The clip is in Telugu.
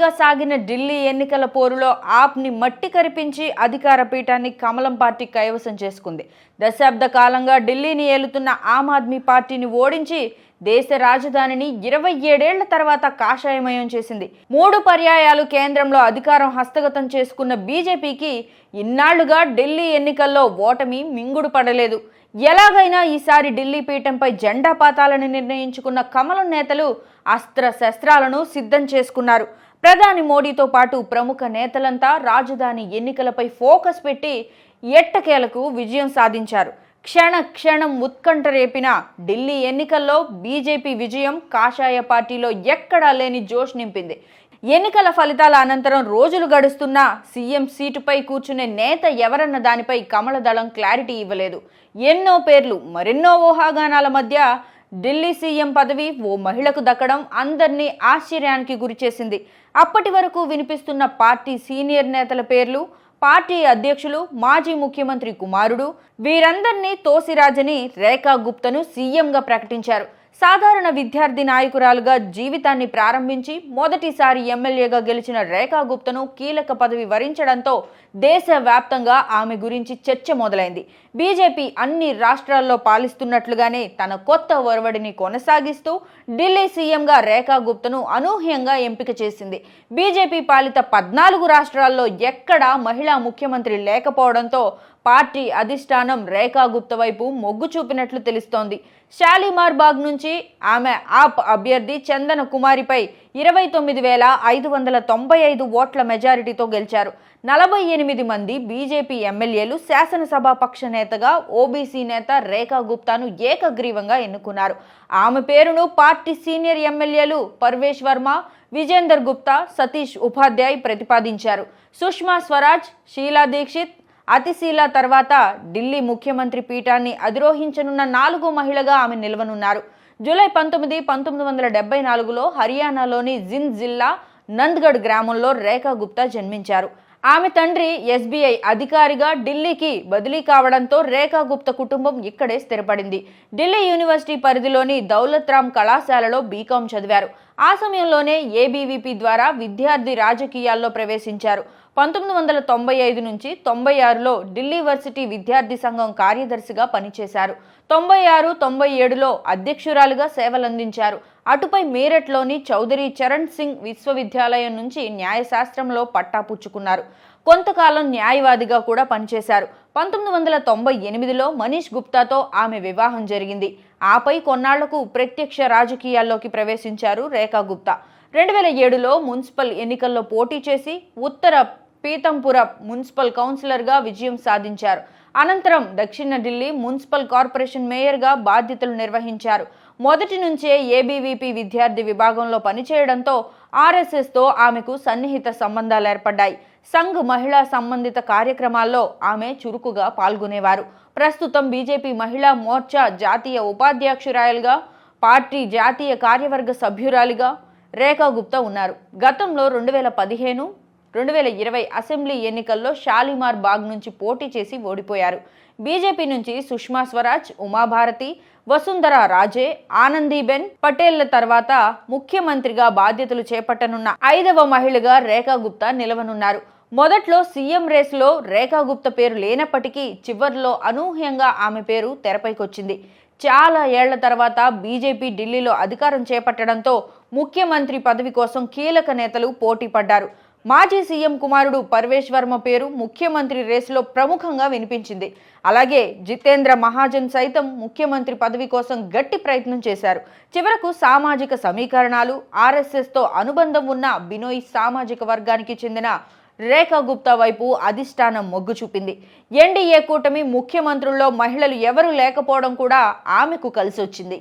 పోటీగా సాగిన ఢిల్లీ ఎన్నికల పోరులో ఆప్ని మట్టి కరిపించి అధికార పీఠాన్ని కమలం పార్టీ కైవసం చేసుకుంది. దశాబ్ద కాలంగా ఢిల్లీని ఏలుతున్న ఆమ్ ఆద్మీ పార్టీని ఓడించి దేశ రాజధానిని 27 ఏళ్ల తర్వాత కాషాయమయం చేసింది. 3 పర్యాయాలు కేంద్రంలో అధికారం హస్తగతం చేసుకున్న బీజేపీకి ఇన్నాళ్లుగా ఢిల్లీ ఎన్నికల్లో ఓటమి మింగుడు పడలేదు. ఎలాగైనా ఈసారి ఢిల్లీ పీఠంపై జెండా పాతాలని నిర్ణయించుకున్న కమలం నేతలు అస్త్ర శస్త్రాలను సిద్ధం చేసుకున్నారు. ప్రధాని మోడీతో పాటు ప్రముఖ నేతలంతా రాజధాని ఎన్నికలపై ఫోకస్ పెట్టి ఎట్టకేలకు విజయం సాధించారు. క్షణ క్షణం ఉత్కంఠ రేపిన ఢిల్లీ ఎన్నికల్లో బీజేపీ విజయం కాషాయ పార్టీలో ఎక్కడా లేని జోష్ నింపింది. ఎన్నికల ఫలితాల అనంతరం రోజులు గడుస్తున్నా సీఎం సీటుపై కూర్చునే నేత ఎవరన్న దానిపై కమల దళం క్లారిటీ ఇవ్వలేదు. ఎన్నో పేర్లు, మరెన్నో ఊహాగానాల మధ్య ఢిల్లీ సీఎం పదవి ఓ మహిళకు దక్కడం అందరినీ ఆశ్చర్యానికి గురిచేసింది. అప్పటి వరకు వినిపిస్తున్న పార్టీ సీనియర్ నేతల పేర్లు, పార్టీ అధ్యక్షులు, మాజీ ముఖ్యమంత్రి కుమారుడు, వీరందరినీ తోసిరాజని రేఖా గుప్తను సీఎంగా ప్రకటించారు. సాధారణ విద్యార్థి నాయకురాలుగా జీవితాన్ని ప్రారంభించి మొదటిసారి ఎమ్మెల్యేగా గెలిచిన రేఖా గుప్తను కీలక పదవి వరించడంతో దేశవ్యాప్తంగా ఆమె గురించి చర్చ మొదలైంది. బీజేపీ అన్ని రాష్ట్రాల్లో పాలిస్తున్నట్లుగానే తన కొత్త ఒరవడిని కొనసాగిస్తూ ఢిల్లీ సీఎంగా రేఖా గుప్తను అనూహ్యంగా ఎంపిక చేసింది. బీజేపీ పాలిత 14 రాష్ట్రాల్లో ఎక్కడా మహిళా ముఖ్యమంత్రి లేకపోవడంతో పార్టీ అధిష్టానం రేఖా గుప్త వైపు మొగ్గు చూపినట్లు తెలుస్తోంది. షాలిమార్ బాగ్ నుంచి ఆమె ఆప్ అభ్యర్థి చందన కుమారిపై 29,595 ఓట్ల మెజారిటీతో గెలిచారు. 48 మంది బీజేపీ ఎమ్మెల్యేలు శాసనసభాపక్ష నేతగా ఓబీసీ నేత రేఖా గుప్తాను ఏకగ్రీవంగా ఎన్నుకున్నారు. ఆమె పేరును పార్టీ సీనియర్ ఎమ్మెల్యేలు పర్వేష్ వర్మ, విజేందర్ గుప్తా, సతీష్ ఉపాధ్యాయ్ ప్రతిపాదించారు. సుష్మా స్వరాజ్, షీలా దీక్షిత్, అతిశీల తర్వాత ఢిల్లీ ముఖ్యమంత్రి పీఠాన్ని అధిరోహించనున్న 4వ మహిళగా ఆమె నిలవనున్నారు. జూలై 19, 1974లో హర్యానాలోని జింద్ జిల్లా నంద్గఢ్ గ్రామంలో రేఖా గుప్తా జన్మించారు. ఆమె తండ్రి ఎస్బీఐ అధికారిగా ఢిల్లీకి బదిలీ కావడంతో రేఖా గుప్తా కుటుంబం ఇక్కడే స్థిరపడింది. ఢిల్లీ యూనివర్సిటీ పరిధిలోని దౌలత్ రామ్ కళాశాలలో బీకాం చదివారు. ఆ సమయంలోనే ఏబీవీపీ ద్వారా విద్యార్థి రాజకీయాల్లో ప్రవేశించారు. 1995 నుంచి 96లో ఢిల్లీ వర్సిటీ విద్యార్థి సంఘం కార్యదర్శిగా పనిచేశారు. 96, 97లో అధ్యక్షురాలుగా సేవలందించారు. అటుపై మీరట్లోని చౌదరి చరణ్ సింగ్ విశ్వవిద్యాలయం నుంచి న్యాయశాస్త్రంలో పట్టా పుచ్చుకున్నారు. కొంతకాలం న్యాయవాదిగా కూడా పనిచేశారు. 1998లో మనీష్ గుప్తాతో ఆమె వివాహం జరిగింది. ఆపై కొన్నాళ్లకు ప్రత్యక్ష రాజకీయాల్లోకి ప్రవేశించారు రేఖా గుప్తా. 2007లో మున్సిపల్ ఎన్నికల్లో పోటీ చేసి ఉత్తర పీతంపుర మున్సిపల్ కౌన్సిలర్గా విజయం సాధించారు. అనంతరం దక్షిణ ఢిల్లీ మున్సిపల్ కార్పొరేషన్ మేయర్గా బాధ్యతలు నిర్వహించారు. మొదటి నుంచే ఏబీవీపీ విద్యార్థి విభాగంలో పనిచేయడంతో ఆర్ఎస్ఎస్తో ఆమెకు సన్నిహిత సంబంధాలు ఏర్పడ్డాయి. సంఘ్ మహిళా సంబంధిత కార్యక్రమాల్లో ఆమె చురుకుగా పాల్గొనేవారు. ప్రస్తుతం బీజేపీ మహిళా మోర్చా జాతీయ ఉపాధ్యక్షురాలుగా, పార్టీ జాతీయ కార్యవర్గ సభ్యురాలిగా రేఖా గుప్తా ఉన్నారు. గతంలో 2015, 2020 అసెంబ్లీ ఎన్నికల్లో షాలిమార్ బాగ్ నుంచి పోటీ చేసి ఓడిపోయారు. బీజేపీ నుంచి సుష్మా స్వరాజ్, ఉమాభారతి, వసుంధరా రాజే, ఆనందీబెన్ పటేళ్ల తర్వాత ముఖ్యమంత్రిగా బాధ్యతలు చేపట్టనున్న 5వ మహిళగా రేఖా గుప్తా నిలవనున్నారు. మొదట్లో సీఎం రేసులో రేఖా గుప్తా పేరు లేనప్పటికీ చివర్లో అనూహ్యంగా ఆమె పేరు తెరపైకొచ్చింది. చాలా ఏళ్ల తర్వాత బీజేపీ ఢిల్లీలో అధికారం చేపట్టడంతో ముఖ్యమంత్రి పదవి కోసం కీలక నేతలు పోటీ పడ్డారు. మాజీ సీఎం కుమారుడు పర్వేష్ వర్మ పేరు ముఖ్యమంత్రి రేసులో ప్రముఖంగా వినిపించింది. అలాగే జితేంద్ర మహాజన్ సైతం ముఖ్యమంత్రి పదవి కోసం గట్టి ప్రయత్నం చేశారు. చివరకు సామాజిక సమీకరణాలు, ఆర్ఎస్ఎస్తో అనుబంధం ఉన్న బినోయ్ సామాజిక వర్గానికి చెందిన రేఖా గుప్తా వైపు అధిష్టానం మొగ్గు చూపింది. ఎన్డీఏ కూటమి ముఖ్యమంత్రుల్లో మహిళలు ఎవరూ లేకపోవడం కూడా ఆమెకు కలిసొచ్చింది.